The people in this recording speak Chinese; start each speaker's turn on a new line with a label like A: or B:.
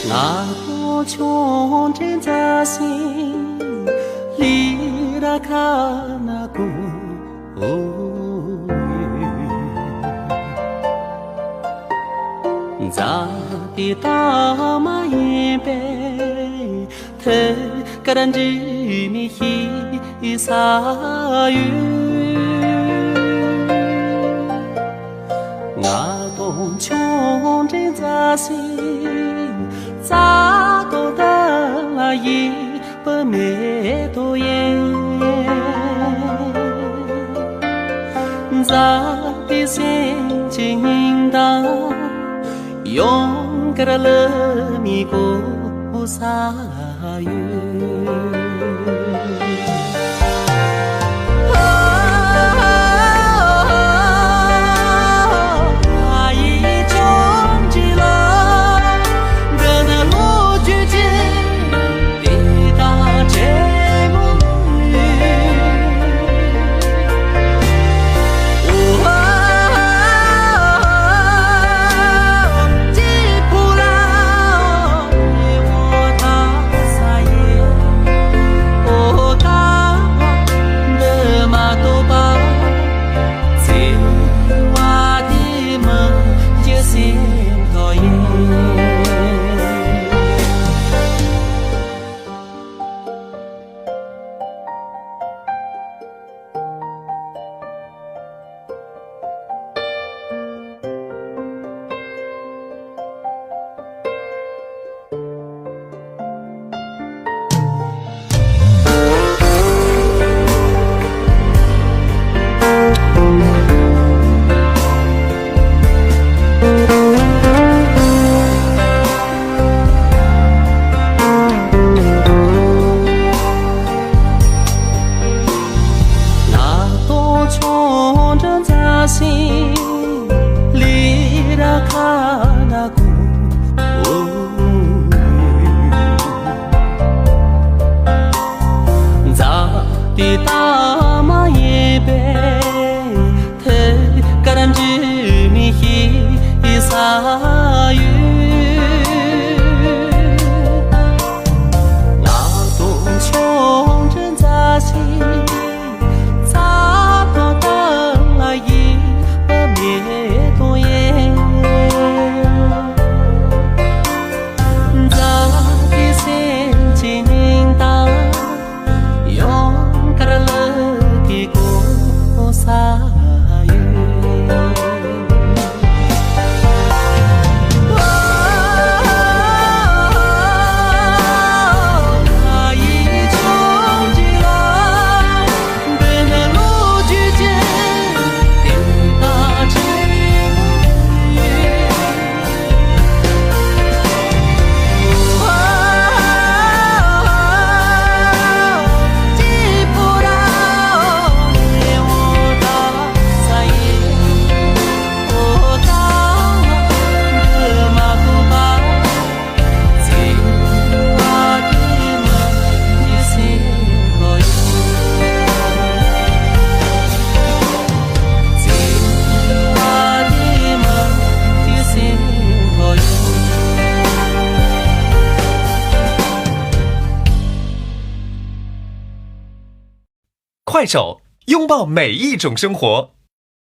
A: 那多穷真扎心，里拉卡那古语，扎的大马一杯，特个人之米希撒语，那多穷真扎心。咋都得了一百没多耶，咋的心情的用个了米过啥月。心里拉卡那古语，咋的大马一杯，特个人之米希撒语，那多穷真扎心。
B: 快手，拥抱每一种生活。